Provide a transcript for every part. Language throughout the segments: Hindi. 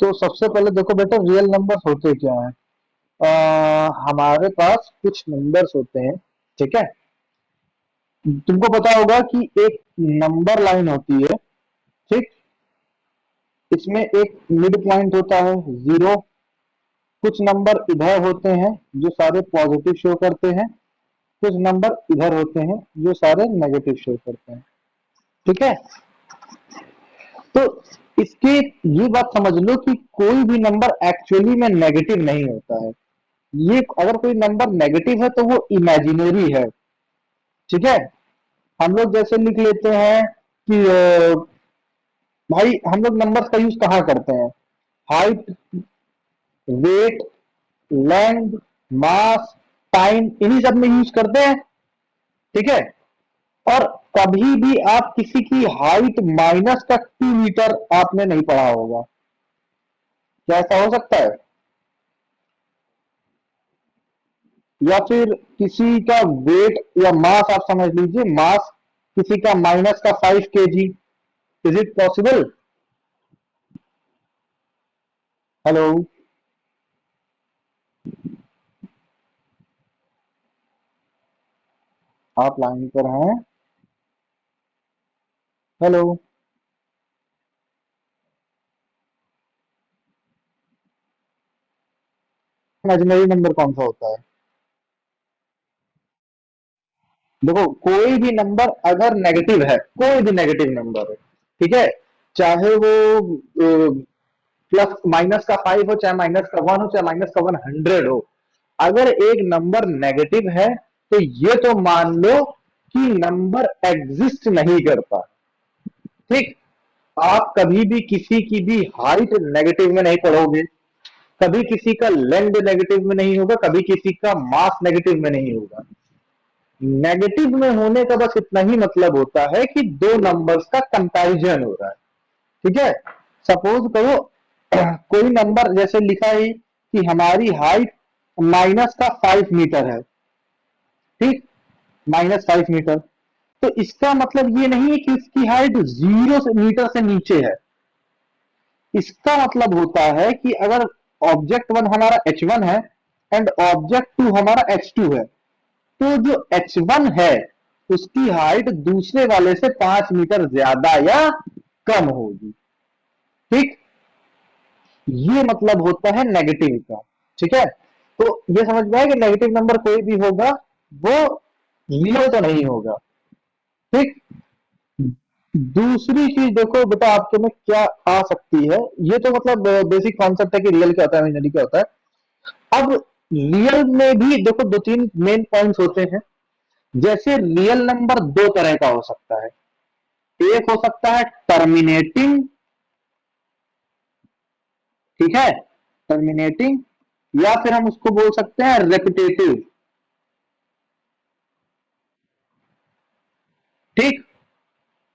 तो सबसे पहले देखो बेटा, रियल नंबर्स होते क्या है। हमारे पास कुछ नंबर्स होते हैं, ठीक है। तुमको पता होगा कि एक नंबर लाइन होती है, ठीक। इसमें एक मिड पॉइंट होता है, जीरो। कुछ नंबर इधर होते हैं जो सारे पॉजिटिव शो करते हैं, कुछ नंबर इधर होते हैं जो सारे नेगेटिव शो करते हैं, ठीक है। तो इसके ये बात समझ लो कि कोई भी नंबर एक्चुअली में नेगेटिव नहीं होता है। ये अगर कोई नंबर नेगेटिव है तो वो इमेजिनरी है, ठीक है। हम लोग जैसे लिख लेते हैं कि भाई हम लोग नंबर्स का यूज कहाँ करते हैं। हाइट, वेट, लेंथ, मास, टाइम, इन्हीं सब में यूज करते हैं, ठीक है। और कभी भी आप किसी की हाइट माइनस का 2 मीटर आपने नहीं पढ़ा होगा। क्या ऐसा हो सकता है? या फिर किसी का वेट या मास आप समझ लीजिए, मास किसी का -5 kg। Is it possible? Hello? आप लाइन पर हैं? हेलो? इमेजिनरी नंबर कौन सा होता है? देखो, कोई भी नंबर अगर नेगेटिव है, कोई भी नेगेटिव नंबर है, ठीक है, चाहे वो प्लस माइनस का 5 हो, चाहे -1 हो, चाहे -100 हो, अगर एक नंबर नेगेटिव है तो ये तो मान लो कि नंबर एग्जिस्ट नहीं करता, ठीक। आप कभी भी किसी की भी हाइट नेगेटिव में नहीं पढ़ोगे, कभी किसी का लेंथ नेगेटिव में नहीं होगा, कभी किसी का मास नेगेटिव में नहीं होगा। नेगेटिव में होने का बस इतना ही मतलब होता है कि दो नंबर्स का कंपैरिजन हो रहा है, ठीक है। सपोज करो कोई नंबर जैसे लिखा है कि हमारी हाइट -5 मीटर है, ठीक, -5 मीटर। तो इसका मतलब ये नहीं है कि उसकी हाइट 0 मीटर से नीचे है। इसका मतलब होता है कि अगर ऑब्जेक्ट 1 हमारा h1 है एंड ऑब्जेक्ट 2 हमारा h2 है, तो जो h1 है उसकी हाइट दूसरे वाले से 5 मीटर ज्यादा या कम होगी, ठीक। ये मतलब होता है नेगेटिव का, ठीक है। तो ये समझ में आया कि नेगेटिव नंबर कोई भी होगा वो रियल तो नहीं होगा, ठीक। दूसरी चीज देखो बेटा, आपके में क्या आ सकती है। ये तो मतलब बेसिक कॉन्सेप्ट है कि रियल क्या होता है, इमेजिनरी क्या होता है। अब रियल में भी देखो दो तीन मेन पॉइंट्स होते हैं। जैसे रियल नंबर दो तरह का हो सकता है। एक हो सकता है टर्मिनेटिंग, ठीक है, टर्मिनेटिंग, या फिर हम उसको बोल सकते हैं रेपिटेटिव, ठीक।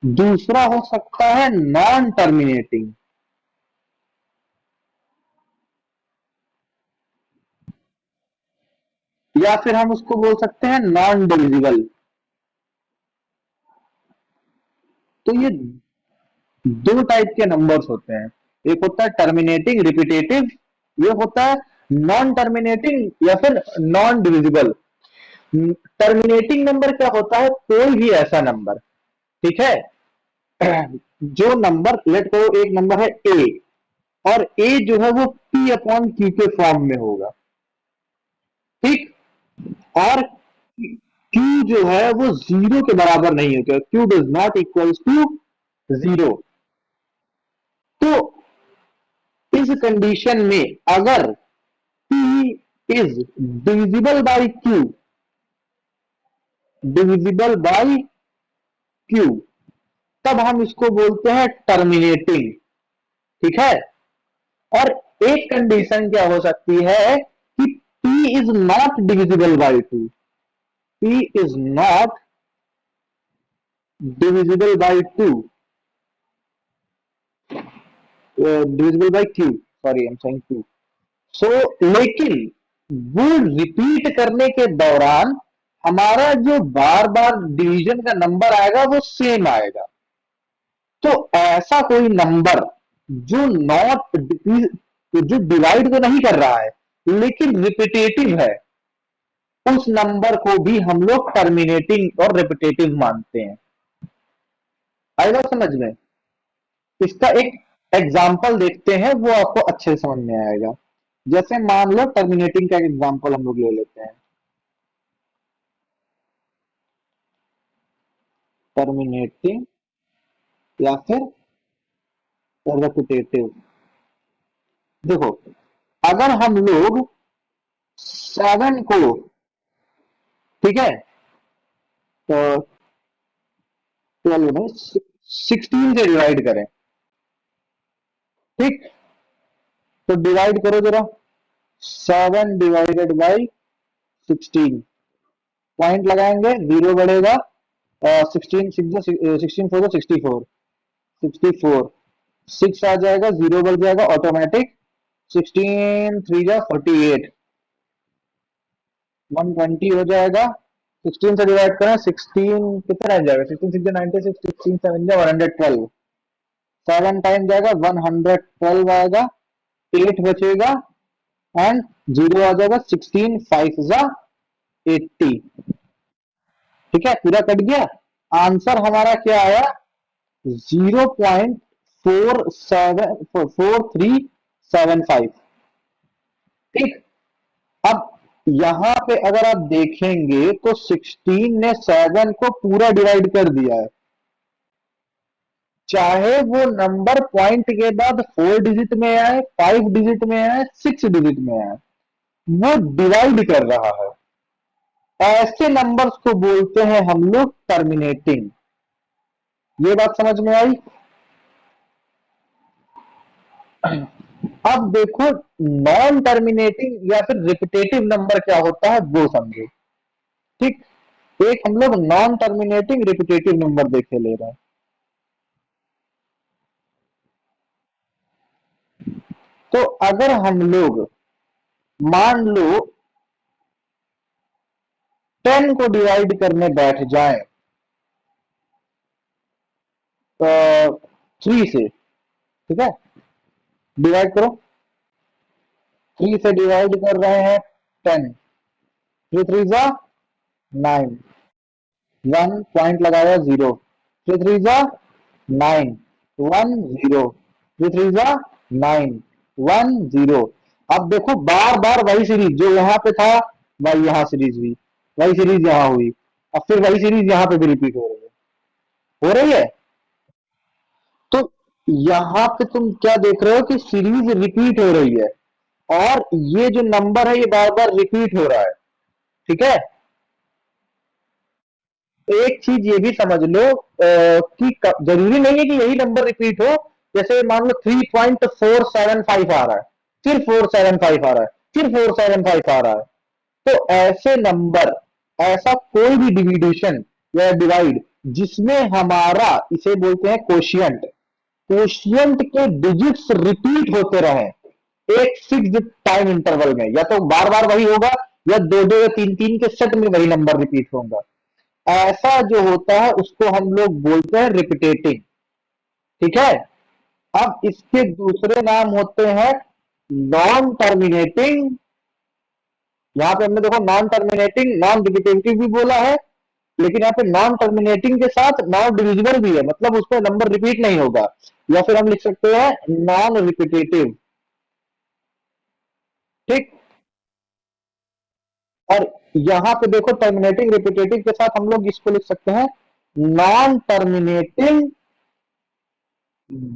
दूसरा हो सकता है नॉन टर्मिनेटिंग, या फिर हम उसको बोल सकते हैं नॉन डिविजिबल। तो ये दो टाइप के नंबर्स होते हैं। एक होता है टर्मिनेटिंग रिपीटेटिव, ये होता है नॉन टर्मिनेटिंग या फिर नॉन डिविजिबल। टर्मिनेटिंग नंबर क्या होता है? कोई भी ऐसा नंबर, ठीक है, जो नंबर लेट करो एक नंबर है ए, और ए जो है वो P/Q के फॉर्म में होगा, ठीक। और क्यू जो है वो जीरो के बराबर नहीं होगा, q does not equals to zero. तो इस कंडीशन में अगर P is divisible by q, divisible by q, तब हम इसको बोलते हैं टर्मिनेटिंग, ठीक है। और एक कंडीशन क्या हो सकती है कि P is not divisible by two, P is not divisible by two, divisible by Q, sorry I am saying two. So लेकिन वो रिपीट करने के दौरान हमारा जो बार बार डिवीजन का नंबर आएगा वो सेम आएगा। तो ऐसा कोई नंबर जो नॉट जो डिवाइड तो नहीं कर रहा है लेकिन रिपीटेटिव है, उस नंबर को भी हम लोग टर्मिनेटिंग और रिपीटेटिव मानते हैं। आएगा समझ में? इसका एक एग्जाम्पल देखते हैं, वो आपको अच्छे से समझ में आएगा। जैसे मान लो टर्मिनेटिंग का एग्जाम्पल हम लोग ले लेते हैं। टर्मिनेटिंग या फिर रिपीटेटिव। देखो, अगर हम लोग 7 को, ठीक है, तो 12 में 16 से डिवाइड करें, ठीक, तो डिवाइड करो जरा। 7 डिवाइडेड बाई 16, पॉइंट लगाएंगे, जीरो बढ़ेगा। 16 6 आ जाएगा, जीरो बढ़ जाएगा ऑटोमेटिक। 16 3 जा 48, 120 हो जाएगा। 16 से डिवाइड करें, 16 कितना रह जाएगा, 16 6 96, 16 7 जा 112, 7 टाइम जाएगा 112 आएगा, 8 बचेगा एंड जीरो आ जाएगा। 16 5 जा 80, ठीक है, पूरा कट गया। आंसर हमारा क्या आया, 0.474375, ठीक। अब यहां पे अगर आप देखेंगे तो 16 ने 7 को पूरा डिवाइड कर दिया है। चाहे वो नंबर पॉइंट के बाद 4 डिजिट में आए, 5 डिजिट में आए, 6 डिजिट में आए, वो डिवाइड कर रहा है। ऐसे नंबर्स को बोलते हैं हम लोग टर्मिनेटिंग। ये बात समझ में आई? अब देखो, नॉन टर्मिनेटिंग या फिर रिपीटेटिव नंबर क्या होता है वो समझो, ठीक। एक हम लोग नॉन टर्मिनेटिंग रिपीटेटिव नंबर देखे ले रहे हैं। तो अगर हम लोग मान लो 10 को डिवाइड करने बैठ जाएं, तो 3 से, ठीक है, डिवाइड करो। 3 से डिवाइड कर रहे हैं 10, 3 3 जा 9, 1 पॉइंट लगाया, जीरो। 3 3 जा 9, 1 जीरो। 3 3 जा 9, 1 जीरो। अब देखो, बार बार वही सीरीज जो यहाँ पे था, वही यहाँ सीरीज हुई, वही सीरीज यहाँ हुई, अब फिर वही सीरीज यहाँ पे भी रिपीट हो रही है, हो रही है। तो यहाँ पे तुम क्या देख रहे हो कि सीरीज रिपीट हो रही है, और ये जो नंबर है ये बार बार रिपीट हो रहा है, ठीक है। एक चीज ये भी समझ लो कि जरूरी नहीं है कि यही नंबर रिपीट हो। जैसे मान लो 3.475 आ रहा है, फिर 475 आ रहा है, फिर 475 आ रहा है, तो ऐसे नंबर, ऐसा कोई भी डिविडेशन या डिवाइड जिसमें हमारा, इसे बोलते हैं कोशियंट, कोशियंट के डिजिट्स रिपीट होते रहे एक फिक्स्ड टाइम इंटरवल में, या तो बार बार वही होगा, या दो दो या तीन तीन के सेट में वही नंबर रिपीट होगा, ऐसा जो होता है उसको हम लोग बोलते हैं रिपीटेटिंग, ठीक है। अब इसके दूसरे नाम होते हैं नॉन टर्मिनेटिंग। यहां पे हमने देखो नॉन टर्मिनेटिंग, नॉन रिपीटेटिव भी बोला है, लेकिन यहाँ पे नॉन टर्मिनेटिंग के साथ नॉन डिविजिबल भी है, मतलब उसमें नंबर रिपीट नहीं होगा, या फिर हम लिख सकते हैं नॉन रिपीटेटिव, ठीक। और यहां पे देखो, टर्मिनेटिंग रिपीटेटिव के साथ हम लोग इसको लिख सकते हैं नॉन टर्मिनेटिंग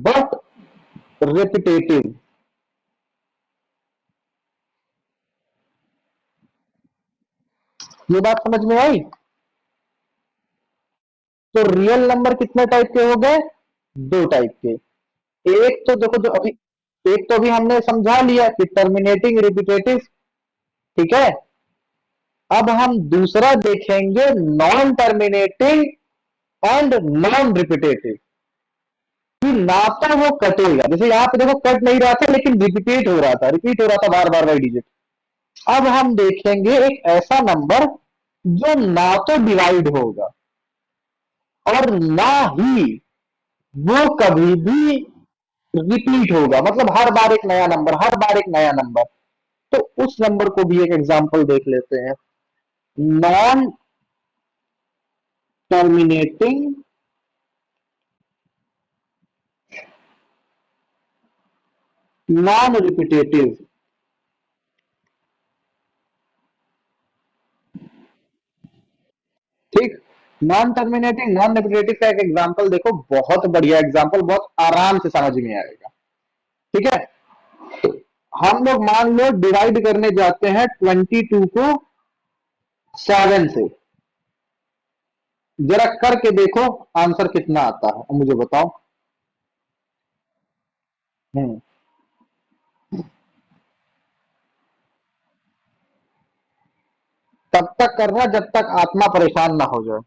बट रिपीटेटिव। ये बात समझ में आई? तो रियल नंबर कितने टाइप के हो गए, दो टाइप के। एक तो देखो, जो अभी, एक तो अभी हमने समझा लिया कि टर्मिनेटिंग रिपीटेटिव, ठीक है। अब हम दूसरा देखेंगे non terminating and non repetitive, कि ना तो वो कटेगा, जैसे यहां पे देखो कट नहीं रहा था लेकिन रिपीट हो रहा था, रिपीट हो रहा था बार बार वही डिजिट। अब हम देखेंगे एक ऐसा नंबर जो ना तो डिवाइड होगा और ना ही वो कभी भी रिपीट होगा, मतलब हर बार एक नया नंबर, हर बार एक नया नंबर। तो उस नंबर को भी एक एग्जांपल देख लेते हैं। Non terminating non repetitive. ठीक। नॉन टर्मिनेटिंग नॉन रिपीटेटिव का एक एग्जांपल देखो, बहुत बढ़िया एग्जांपल, बहुत आराम से समझ में आएगा। ठीक है। हम लोग मान लो डिवाइड करने जाते हैं 22 को 7 से। जरा करके देखो आंसर कितना आता है, मुझे बताओ। हम्म। तब तक करना जब तक आत्मा परेशान ना हो जाए।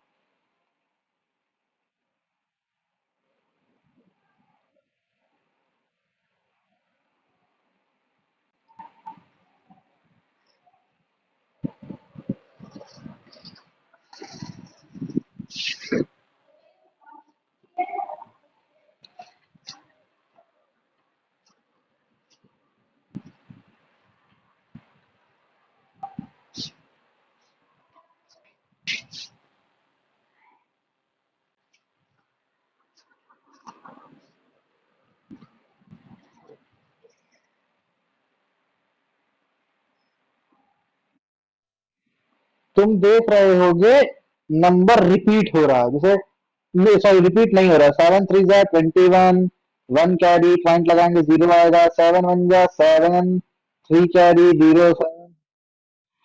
तुम देख रहे होगे नंबर रिपीट हो रहा है, जैसे सॉरी रिपीट नहीं हो रहा है। 7 3 जा 21, 1 कैरी पॉइंट लगाएंगे 0 आएगा। 7 1 जा 7, 3 कैरी 0 7।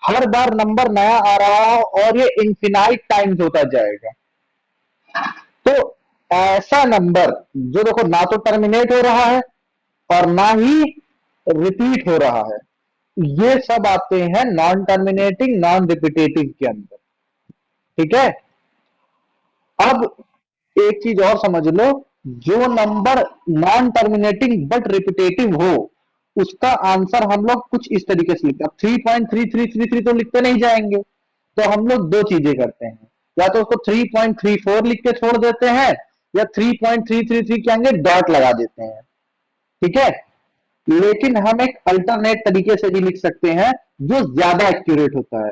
हर बार नंबर नया आ रहा हो और ये इंफिनाइट टाइम्स होता जाएगा। तो ऐसा नंबर जो देखो ना तो टर्मिनेट हो रहा है और ना ही रिपीट हो रहा है, ये सब आते हैं नॉन टर्मिनेटिंग नॉन रिपीटेटिव के अंदर। ठीक है। अब एक चीज और समझ लो, जो number non terminating but repetitive हो, उसका आंसर हम लोग कुछ इस तरीके से लिखते हैं। 3.3333 तो लिखते नहीं जाएंगे, तो हम लोग दो चीजें करते हैं। या तो उसको 3.34 लिख के छोड़ देते हैं, या 3.333 के आगे डॉट लगा देते हैं। ठीक है। लेकिन हम एक अल्टरनेट तरीके से भी लिख सकते हैं, जो ज्यादा एक्यूरेट होता है।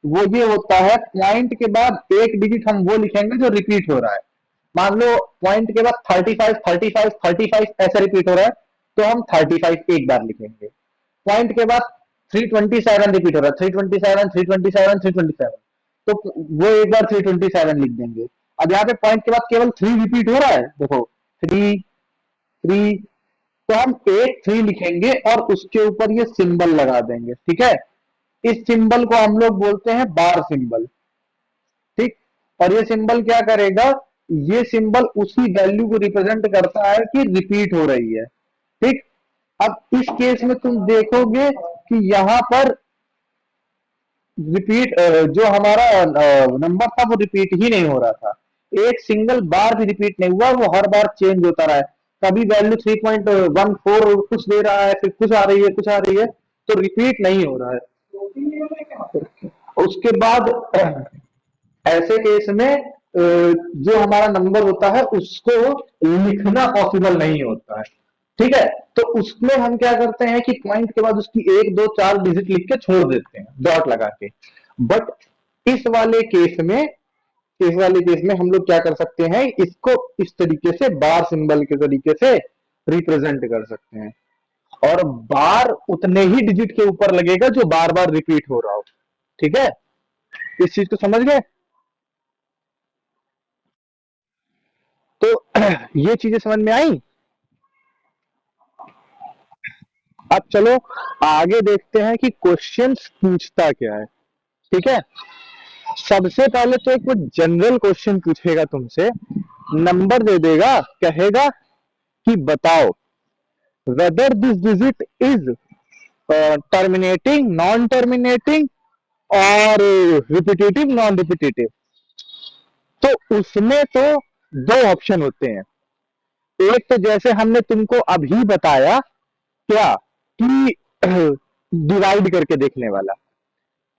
वो ये होता है, पॉइंट के बाद एक डिजिट हम वो लिखेंगे जो रिपीट हो रहा है। मान लो पॉइंट के बाद 35 35 35 ऐसे रिपीट हो रहा है, तो हम 35 एक बार लिखेंगे। पॉइंट के बाद 327 रिपीट हो रहा है, 327 327 327, तो वो एक बार 327 लिख देंगे। अब यहाँ पे पॉइंट के बाद केवल 3 रिपीट हो रहा है, देखो 3 3, तो हम एक 3 लिखेंगे और उसके ऊपर ये सिंबल लगा देंगे। ठीक है। इस सिंबल को हम लोग बोलते हैं बार सिंबल। ठीक। और ये सिंबल क्या करेगा, ये सिंबल उसी वैल्यू को रिप्रेजेंट करता है कि रिपीट हो रही है। ठीक। अब इस केस में तुम देखोगे कि यहां पर रिपीट, जो हमारा नंबर था वो रिपीट ही नहीं हो रहा था। एक सिंगल बार भी रिपीट नहीं हुआ, वो हर बार चेंज होता रहा है। कभी वैल्यू 3.14 कुछ दे रहा है, फिर कुछ आ रही है, कुछ आ रही है, तो रिपीट नहीं हो रहा है। उसके बाद ऐसे केस में जो हमारा नंबर होता है उसको लिखना पॉसिबल नहीं होता है। ठीक है। तो उसमें हम क्या करते हैं कि पॉइंट के बाद उसकी 1 2 4 डिजिट लिख के छोड़ देते हैं डॉट लगा के। बट इस वाले केस में इस वाले केस में हम लोग क्या कर सकते हैं, इसको इस तरीके से बार सिंबल के तरीके से रिप्रेजेंट कर सकते हैं। और बार उतने ही डिजिट के ऊपर लगेगा जो बार बार रिपीट हो रहा हो। ठीक है। इस चीज को समझ गए। तो ये चीजें समझ में आई। अब चलो आगे देखते हैं कि क्वेश्चंस पूछता क्या है। ठीक है। सबसे पहले तो एक वो जनरल क्वेश्चन पूछेगा तुमसे, नंबर दे देगा, कहेगा कि बताओ whether this digit is terminating non terminating और रिपीटेटिव नॉन रिपीटेटिव। तो उसमें तो दो ऑप्शन होते हैं। एक तो जैसे हमने तुमको अभी बताया, क्या कि डिवाइड करके देखने वाला,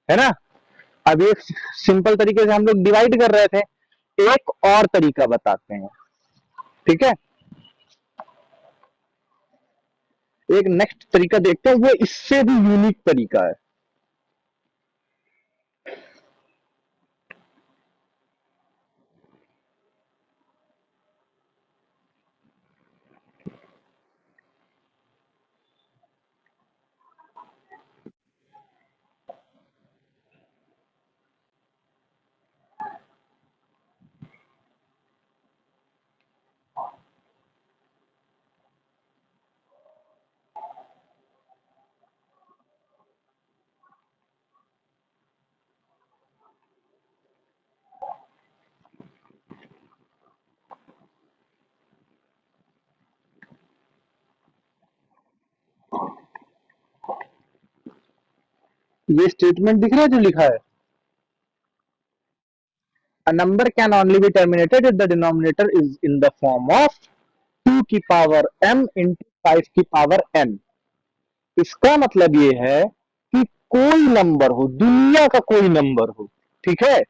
है ना। अब एक सिंपल तरीके से हम लोग डिवाइड कर रहे थे, एक और तरीका बताते हैं। ठीक है। एक नेक्स्ट तरीका देखते हैं, वो इससे भी यूनिक तरीका है। ये स्टेटमेंट दिख रहा है जो लिखा है, a number can only be terminated if the denominator is in the form of 2 की पावर m into 5 की पावर n। इसका मतलब ये है कि कोई नंबर हो, दुनिया का कोई नंबर हो, ठीक है,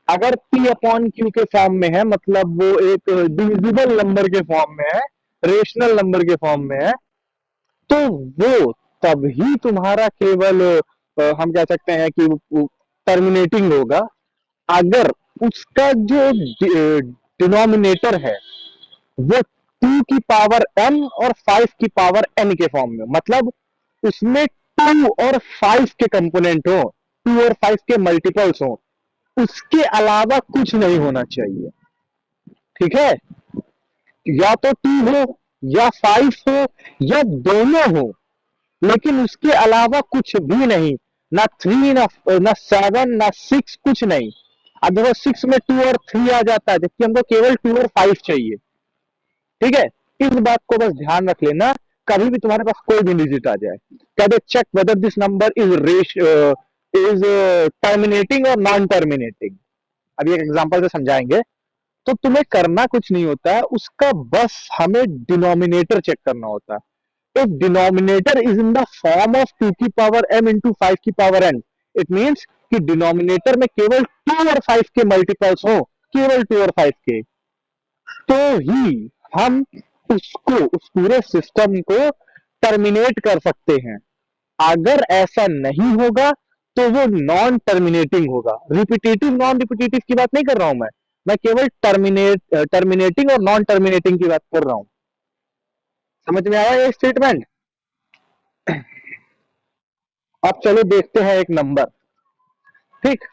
अगर p अपॉन क्यू के फॉर्म में है, मतलब वो एक डिविजिबल नंबर के फॉर्म में है, रेशनल नंबर के फॉर्म में है, तो वो तभी तुम्हारा केवल हम कह सकते हैं कि टर्मिनेटिंग होगा अगर उसका जो डिनोमिनेटर है वो 2 की पावर m और 5 की पावर n के फॉर्म में, मतलब उसमें 2 और 5 के कंपोनेंट हो, 2 और 5 के मल्टीपल्स हो, उसके अलावा कुछ नहीं होना चाहिए, ठीक है, या तो 2 हो या 5 हो या दोनों हो, लेकिन उसके अलावा कुछ भी नहीं, ना 3 ना 7 ना 6, कुछ नहीं। अब देखो 6 में 2 और 3 आ जाता है, जबकि हमको केवल 2 और 5 चाहिए, ठीक है। इस बात को बस ध्यान रख लेना, कभी भी तुम्हारे पास कोई भी डिजिट आ जाए, कहते check whether this number is rash is terminating और नॉन टर्मिनेटिंग। अभी एक एग्जांपल से समझाएंगे। तो तुम्हें करना कुछ नहीं होता है, उसका बस हमें डिनोमिनेटर चेक करना होता है। If denominator is in the form of 2 की पावर m इंटू 5 की पावर n, इट मीन्स कि डिनोमिनेटर में केवल 2 और 5 के मल्टीपल्स हो, केवल 2 और 5 के, तो ही हम उसको, उस पूरे सिस्टम को टर्मिनेट कर सकते हैं। अगर ऐसा नहीं होगा तो वो नॉन टर्मिनेटिंग होगा। रिपीटेटिव नॉन रिपीटेटिव की बात नहीं कर रहा हूं मैं केवल टर्मिनेटिंग और नॉन टर्मिनेटिंग की बात कर रहा हूं। समझ में आया ये स्टेटमेंट? अब चलो देखते हैं एक नंबर, ठीक।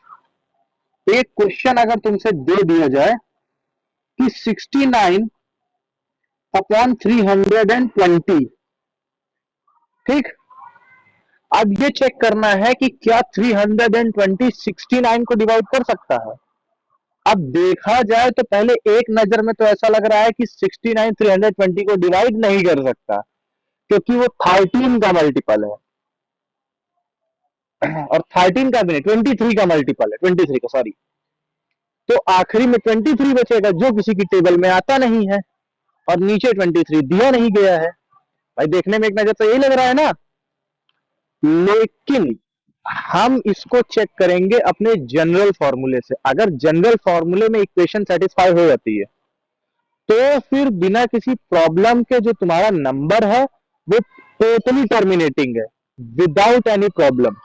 एक क्वेश्चन अगर तुमसे दे दिया जाए कि 69/320, ठीक। अब ये चेक करना है कि क्या 320 69 को डिवाइड कर सकता है। अब देखा जाए तो पहले एक नजर में तो ऐसा लग रहा है कि 69 320 को डिवाइड नहीं कर सकता, क्योंकि वो 13 का मल्टीपल है, और 13 का भी नहीं, 23 का मल्टीपल है, 23 का, सॉरी। तो आखिरी में 23 बचेगा, जो किसी की टेबल में आता नहीं है, और नीचे 23 दिया नहीं गया है। भाई देखने में एक नजर तो यही लग रहा है ना, लेकिन हम इसको चेक करेंगे अपने जनरल फॉर्मूले से। अगर जनरल फॉर्मूले में इक्वेशन सेटिस्फाई हो जाती है तो फिर बिना किसी प्रॉब्लम के जो तुम्हारा नंबर है वो टोटली टर्मिनेटिंग है, विदाउट एनी प्रॉब्लम।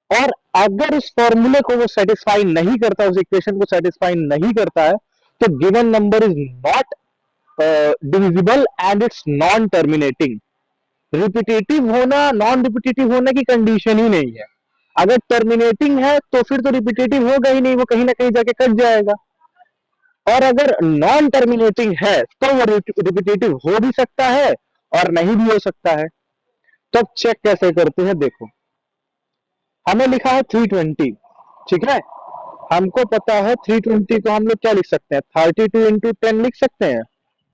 और अगर उस फॉर्मूले को वो सेटिस्फाई नहीं करता, उस इक्वेशन को सेटिस्फाई नहीं करता है, तो given number is not divisible and it's non terminating. Repetitive होना, नॉन रिपीटेटिव होने की कंडीशन ही नहीं है। अगर टर्मिनेटिंग है तो फिर तो रिपीटेटिव होगा ही नहीं, वो कहीं ना कहीं जाके कट जाएगा। और अगर नॉन टर्मिनेटिंग है तो वो रिपीटेटिव हो भी सकता है और नहीं भी हो सकता है। तो अब चेक कैसे करते हैं, देखो हमें लिखा है 320, ठीक है। हमको पता है 320 को हम लोग क्या लिख सकते हैं, 32 into 10 लिख सकते हैं।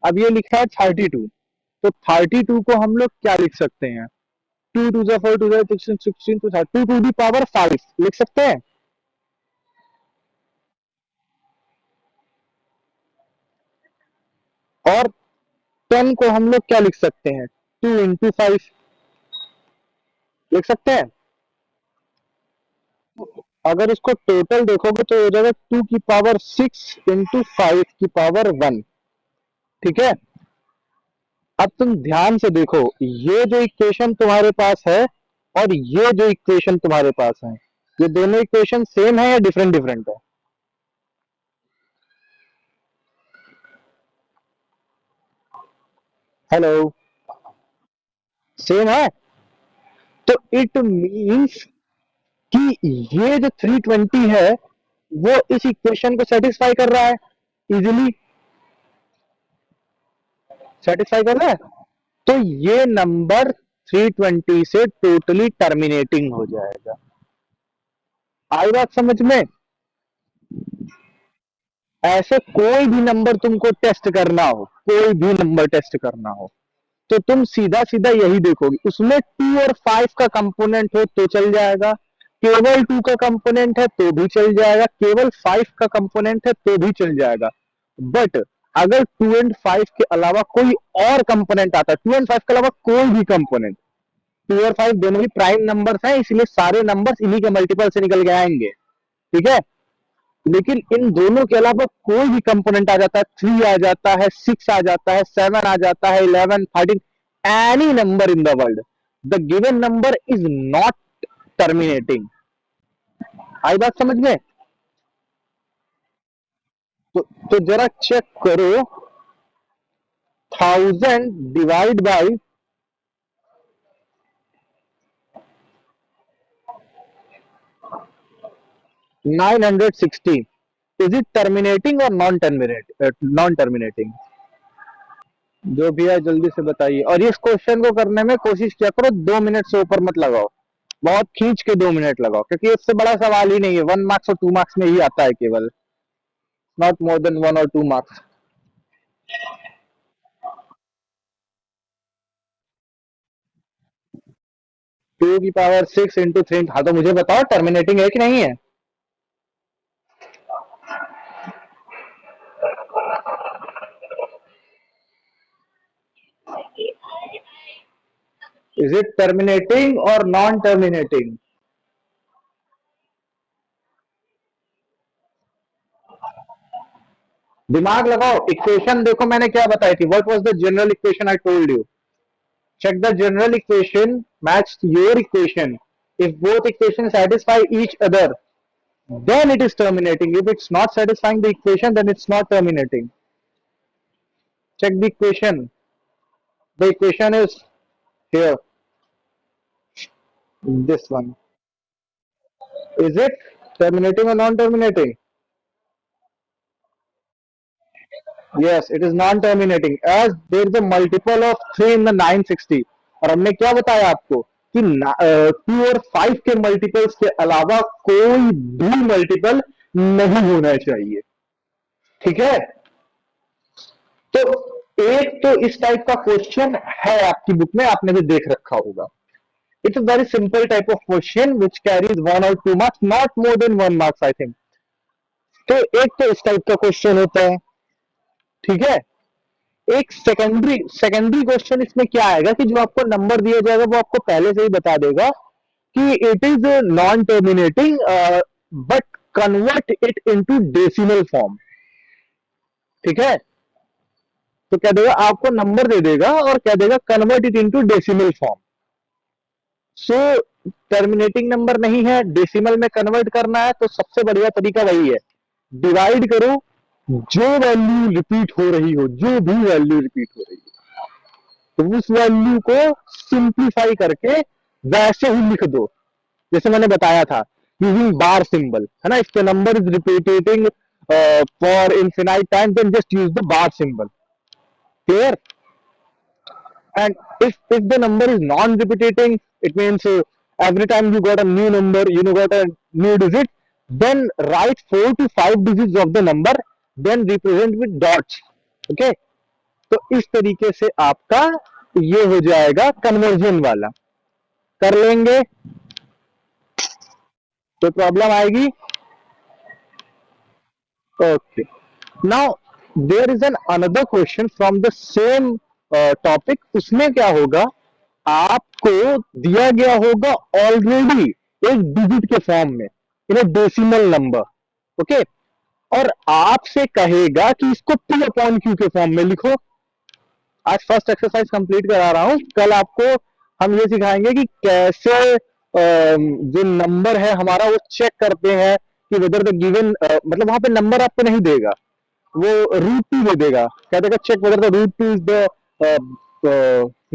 अब ये लिखा है 32, तो 32 को हम लोग क्या लिख सकते हैं, 2 2 4 2 16 तो 2 to the power 5 लिख सकते हैं। और 10 को हम लोग क्या लिख सकते हैं, 2 into 5 लिख सकते हैं। अगर इसको टोटल देखोगे तो हो जाएगा 2 की पावर 6 into 5 की पावर 1, ठीक है। अब तुम ध्यान से देखो, ये जो इक्वेशन तुम्हारे पास है और ये जो इक्वेशन तुम्हारे पास है, ये दोनों इक्वेशन सेम है या डिफरेंट डिफरेंट है? हेलो, सेम है। तो इट मींस कि ये जो 320 है वो इस इक्वेशन को सेटिस्फाई कर रहा है, इजीली सेटिस्फाई कर रहा है। तो ये नंबर 320 से टोटली टर्मिनेटिंग हो जाएगा। आई बात समझ में? ऐसे कोई भी नंबर तुमको टेस्ट करना हो, कोई भी नंबर टेस्ट करना हो, तो तुम सीधा सीधा यही देखोगे, उसमें 2 और 5 का कंपोनेंट हो तो चल जाएगा, केवल 2 का कंपोनेंट है तो भी चल जाएगा, केवल 5 का कंपोनेंट है तो भी चल जाएगा। बट अगर 2 और 5 के अलावा कोई और कंपोनेंट आता है, 2 और 5 के अलावा कोई भी कंपोनेंट, 2 और 5 दोनों ही प्राइम नंबर्स हैं, इसलिए सारे नंबर्स इन्हीं के मल्टीपल से निकल के आएंगे, ठीक है। लेकिन इन दोनों के अलावा कोई भी कंपोनेंट आ जाता है, 3 आ जाता है, 6 आ जाता है, 7 आ जाता है, 11, 13, any number in the world, the given number is not terminating. आई बात समझ में? तो जरा चेक करो, 1000 divide by 960, is it terminating और नॉन टर्मिनेटिंग? जो भी है जल्दी से बताइए, और इस क्वेश्चन को करने में कोशिश किया करो 2 मिनट से ऊपर मत लगाओ, बहुत खींच के 2 मिनट लगाओ, क्योंकि इससे बड़ा सवाल ही नहीं है, 1 मार्क्स और 2 मार्क्स में ही आता है केवल, नॉट मोर देन 1 और 2 मार्क्स। 2 की पावर 6 इंटू 3, हाँ तो मुझे बताओ टर्मिनेटिंग है कि नहीं है? इज इट टर्मिनेटिंग और नॉन टर्मिनेटिंग? दिमाग लगाओ, इक्वेशन देखो मैंने क्या बताई थी, what was the general equation I told you? check the general equation matched your equation, if both equations satisfy each other, then it is terminating. If it's not satisfying the equation, then it's not terminating. Check the equation. The equation is here, this one. Is it terminating or non-terminating? Yes, it is non-terminating as there is a multiple of 3 in the 960. और हमने क्या बताया आपको कि 2 और 5 के मल्टीपल्स के अलावा कोई भी मल्टीपल नहीं होना चाहिए, ठीक है। तो एक तो इस टाइप का क्वेश्चन है आपकी बुक में, आपने भी देख रखा होगा। It's a very simple type of question which carries 1 और 2 marks, not more than 1 marks I think. तो एक तो इस टाइप का क्वेश्चन होता है, ठीक है। एक सेकेंडरी सेकेंडरी क्वेश्चन इसमें क्या आएगा कि जो आपको नंबर दिया जाएगा वो आपको पहले से ही बता देगा कि it is non terminating, but convert it into decimal form, ठीक है। तो क्या देगा, आपको नंबर दे देगा और क्या देगा, convert it into decimal form. So terminating number नहीं है, डेसिमल में कन्वर्ट करना है, तो सबसे बढ़िया तरीका वही है, डिवाइड करो, जो वैल्यू रिपीट हो रही हो, जो भी वैल्यू रिपीट हो रही हो, तो उस वैल्यू को सिंप्लीफाई करके वैसे ही लिख दो जैसे मैंने बताया था, यूजिंग बार सिंबल, है ना। If the number is repeating for infinite time, then just use the bar symbol, clear. And if the number is non-repetiting, it means every time you got a new number, you got a new digit, then write 4 to 5 digits of the number, then represent with dots, okay। तो इस तरीके से आपका ये हो जाएगा कन्वर्जन वाला, कर लेंगे तो प्रॉब्लम आएगी। Okay, now there is an another question from the same topic. उसमें क्या होगा, आपको दिया गया होगा ऑलरेडी एक डिजिट के फॉर्म में, इन डेसिमल नंबर, ओके। और आपसे कहेगा कि इसको P/Q के फॉर्म में लिखो, आज फर्स्ट एक्सरसाइज कंप्लीट करा रहा हूं, कल आपको हम ये सिखाएंगे कि कैसे जो नंबर है हमारा वो चेक करते हैं कि वेदर द गिवन, मतलब वहां पे नंबर आपको नहीं देगा, वो रूट टू दे देगा, क्या देगा, check whether the root two is the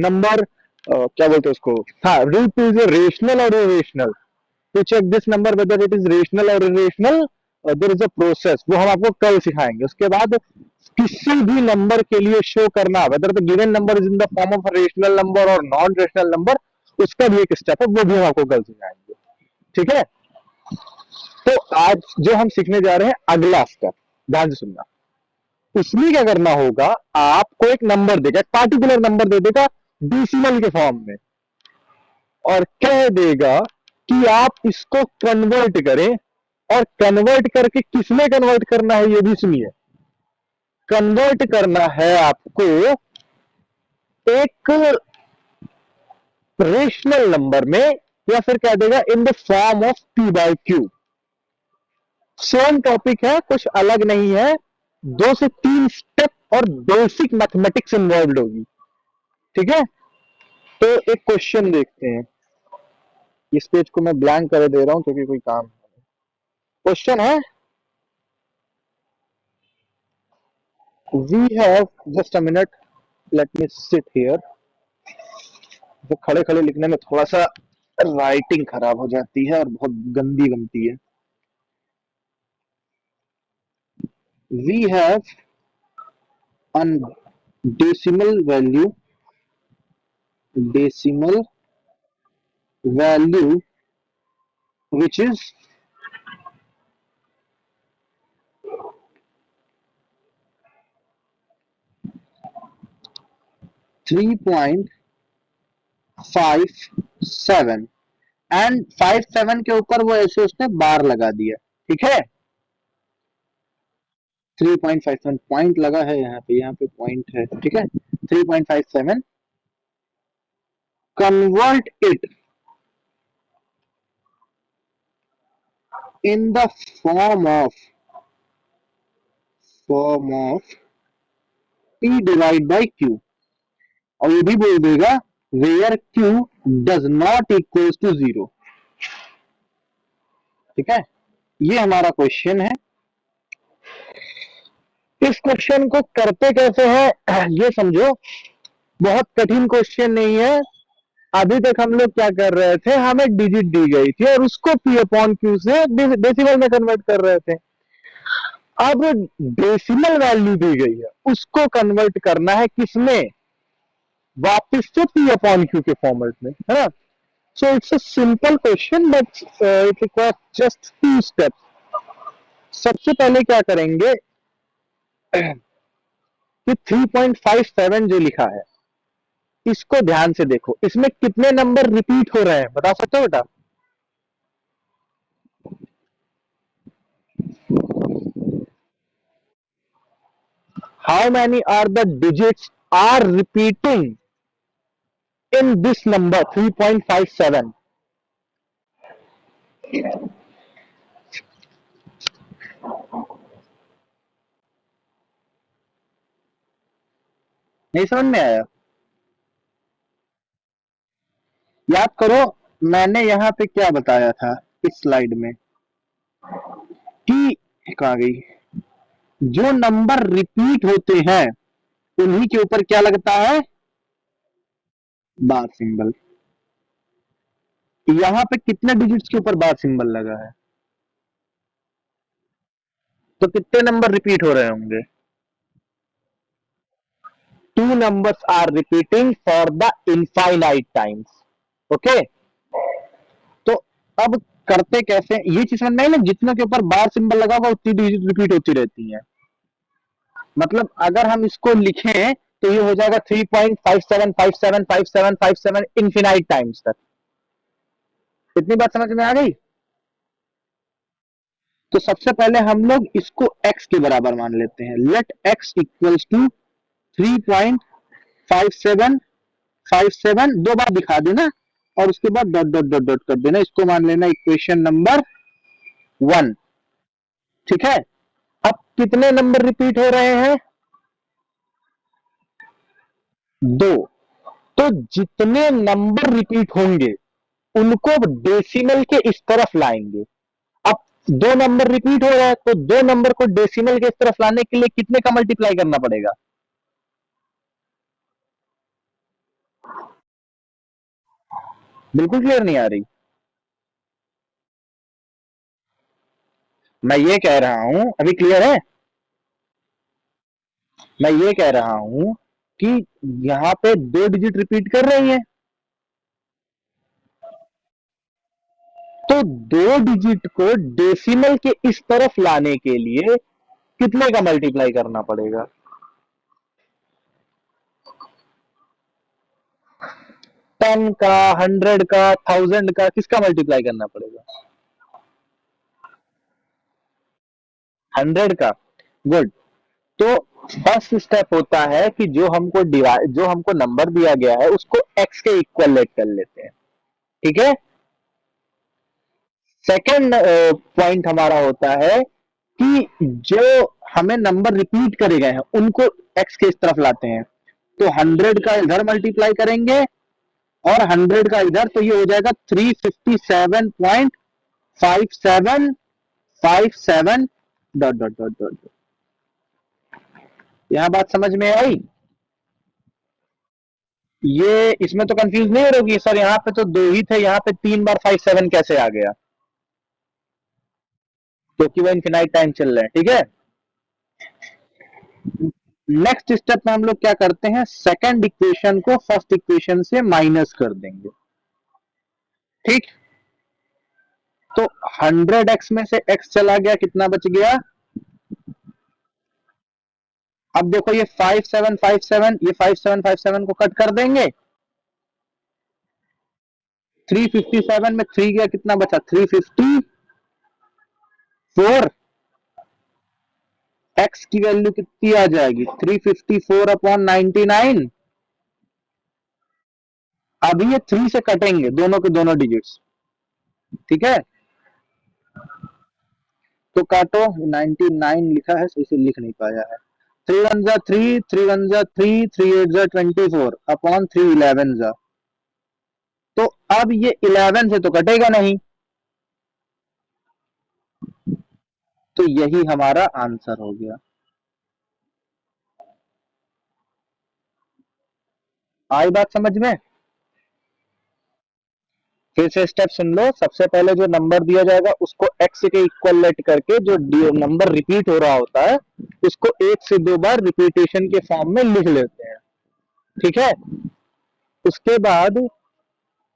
number, क्या बोलते हैं उसको, हाँ, रूट टू इज रेशनल और irrational. To check this number whether it is rational और irrational, there is a process, वो हम आपको कल सिखाएंगे। उसके बाद किसी भी नंबर के लिए शो करना whether the given number is in the form of rational number और नॉन रेशनल नंबर, उसका भी एक स्टेप है, वो भी हम आपको कल सिखाएंगे। ठीक है, तो आज जो हम सीखने जा रहे हैं अगला स्टेप, ध्यान से सुनना। उसमें क्या करना होगा, आपको एक नंबर देगा, एक पार्टिकुलर नंबर दे देगा डेसिमल के फॉर्म में, और कह देगा कि आप इसको कन्वर्ट करें, और कन्वर्ट करके किसमें कन्वर्ट करना है ये भी सुनिए। कन्वर्ट करना है आपको एक रेशनल नंबर में, या फिर कह देगा इन the form of P by Q. Same topic है, कुछ अलग नहीं है, 2 से 3 स्टेप और बेसिक मैथमेटिक्स इन्वॉल्व होगी। ठीक है, तो एक क्वेश्चन देखते हैं। इस पेज को मैं ब्लैंक कर दे रहा हूं क्योंकि कोई काम, क्वेश्चन है, we have, just a minute, let me sit here. तो खड़े खड़े लिखने में थोड़ा सा राइटिंग खराब हो जाती है और बहुत गंदी बनती है। We have an decimal value, decimal value which is 3.57 and 57 के ऊपर वो ऐसे उसने बार लगा दिया। ठीक है, 3.57 पॉइंट लगा है यहाँ पे पॉइंट है। ठीक है, 3.57, convert it in the form of p divide by q, और ये भी बोल देगा where q does not equal to 0। ठीक है, ये हमारा क्वेश्चन है। इस क्वेश्चन को करते कैसे हैं ये समझो, बहुत कठिन क्वेश्चन नहीं है। अभी तक हम लोग क्या कर रहे थे, हमें डिजिट दी गई थी और उसको पी अपॉन क्यू से डेसिमल में कन्वर्ट कर रहे थे। अब डेसिमल वैल्यू दी गई है, उसको कन्वर्ट करना है किसमें, वापस से पी अपॉन क्यू के फॉर्मेट में, है ना। So it's a simple question but it requires just 2 steps. सबसे पहले क्या करेंगे कि 3.57 जो लिखा है इसको ध्यान से देखो, इसमें कितने नंबर रिपीट हो रहे हैं बता सकते हो बेटा? How many are the digits are repeating in this number 3.57? नहीं समझ में आया? याद करो, मैंने यहाँ पे क्या बताया था इस स्लाइड में कि, कहाँ गई, जो नंबर रिपीट होते हैं उन्हीं के ऊपर क्या लगता है, बार सिंबल। यहाँ पे कितने डिजिट्स के ऊपर बार सिंबल लगा है, तो कितने नंबर रिपीट हो रहे होंगे? 2 numbers are repeating for the infinite times. Okay, तो अब करते कैसे, ये चीज समझ में आई ना, जितने के ऊपर बार सिंबल लगा हुआ उतनी डिजिट रिपीट होती रहती है। मतलब अगर हम इसको लिखें तो ये हो जाएगा 3.57575757 इन्फिनाइट टाइम्स तक। इतनी बात समझ में आ गई? तो सबसे पहले हम लोग इसको x के बराबर मान लेते हैं। लेट x इक्वल्स टू 3.5757, 2 बार दिखा देना और उसके बाद डॉट डॉट डॉट डॉट कर देना, इसको मान लेना इक्वेशन नंबर 1। ठीक है, अब कितने नंबर रिपीट हो रहे हैं, दो। तो जितने नंबर रिपीट होंगे उनको डेसिमल के इस तरफ लाएंगे। अब दो नंबर रिपीट हो रहा है तो दो नंबर को डेसिमल के इस तरफ लाने के लिए कितने का मल्टीप्लाई करना पड़ेगा? बिल्कुल क्लियर नहीं आ रही। मैं ये कह रहा हूं, अभी क्लियर है? मैं ये कह रहा हूं कि यहां पे दो डिजिट रिपीट कर रही है, तो दो डिजिट को डेसिमल के इस तरफ लाने के लिए कितने का मल्टीप्लाई करना पड़ेगा? 10 का, 100 का, 1000 का, किसका मल्टीप्लाई करना पड़ेगा? 100 का। गुड। तो फर्स्ट स्टेप होता है कि जो हमको नंबर दिया गया है उसको एक्स के इक्वल लेट कर लेते हैं। ठीक है। सेकंड पॉइंट हमारा होता है कि जो हमें नंबर रिपीट करे गए हैं उनको एक्स के इस तरफ लाते हैं। तो 100 का इधर मल्टीप्लाई करेंगे और 100 का इधर, तो ये हो जाएगा 357.5757 डॉट डॉट डॉट डॉट। यहां बात समझ में आई? ये इसमें तो कंफ्यूज नहीं हो रही सर, यहाँ पे तो दो ही थे, यहाँ पे 3 बार 57 कैसे आ गया? क्योंकि वो इन्फिनाइट टाइम चल रहे हैं। ठीक है। नेक्स्ट स्टेप में हम लोग क्या करते हैं, सेकंड इक्वेशन को फर्स्ट इक्वेशन से माइनस कर देंगे। ठीक। तो 100x में से x चला गया, कितना बच गया? अब देखो ये 5757, ये 5757 को कट कर देंगे। 357 में 3 गया, कितना बचा? 354। x की वैल्यू कितनी आ जाएगी? 354/99। अब ये 3 से कटेंगे दोनों के दोनों डिजिट्स। ठीक है। तो काटो, 99 लिखा है तो इसे लिख नहीं पाया है। 3 1 जा 3, 3 1 जा 3, 3 8 जा 24 अपॉन 3 11 जा। तो अब ये 11 से तो कटेगा नहीं, तो यही हमारा आंसर हो गया। आई बात समझ में? फिर से स्टेप सुन लो। सबसे पहले जो नंबर दिया जाएगा उसको x के इक्वल लेट करके जो नंबर रिपीट हो रहा होता है उसको एक से दो बार रिपीटेशन के फॉर्म में लिख लेते हैं। ठीक है। उसके बाद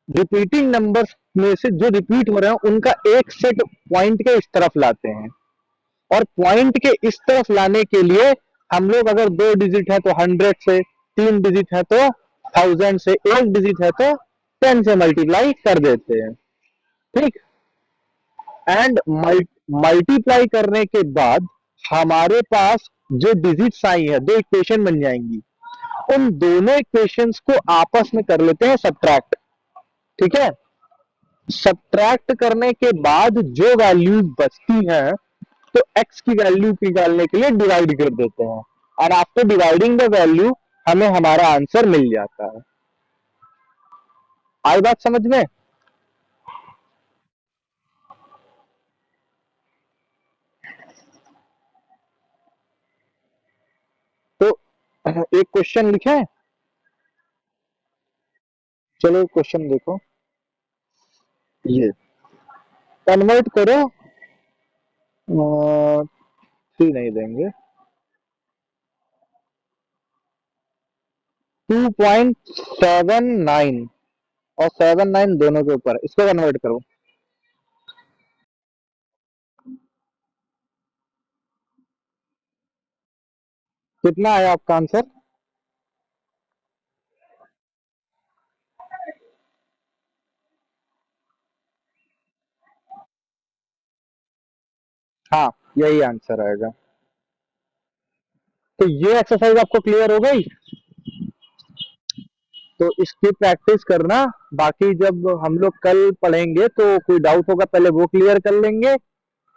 रिपीटिंग नंबर्स में से जो रिपीट हो रहे हैं उनका एक सेट पॉइंट के इस तरफ लाते हैं। और पॉइंट के इस तरफ लाने के लिए हम लोग, अगर दो डिजिट है तो 100 से, तीन डिजिट है तो 1000 से, एक डिजिट है तो 10 से मल्टीप्लाई कर देते हैं। ठीक। एंड मल्टीप्लाई करने के बाद हमारे पास जो डिजिट्स आई है, दो इक्वेशन बन जाएंगी। उन दोनों इक्वेशंस को आपस में कर लेते हैं सब्ट्रैक्ट। ठीक है। सब्ट्रैक्ट करने के बाद जो वैल्यूज बचती हैं तो x की वैल्यू निकालने के लिए डिवाइड कर देते हैं, और आफ्टर डिवाइडिंग द वैल्यू हमें हमारा आंसर मिल जाता है। आई बात समझ में? तो एक क्वेश्चन लिखे। चलो क्वेश्चन देखो। ये कन्वर्ट करो, 3 नहीं देंगे, 2.79 और 79 दोनों के ऊपर, इसको कन्वर्ट करो। कितना आया आपका आंसर? हाँ, यही आंसर आएगा। तो ये एक्सरसाइज आपको क्लियर हो गई? तो इसकी प्रैक्टिस करना। बाकी जब हम लोग कल पढ़ेंगे तो कोई डाउट होगा पहले वो क्लियर कर लेंगे,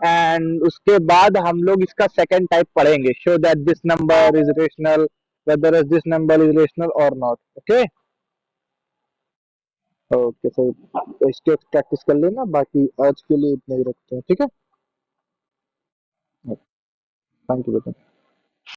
एंड उसके बाद हम लोग इसका सेकंड टाइप पढ़ेंगे, show that this number is rational, whether is this number is rational or not. Okay. Okay sir, इसके प्रैक्टिस कर लेना, बाकी आज के लिए इतना ही रखते हैं, ठीक है। थैंक यू बेटा।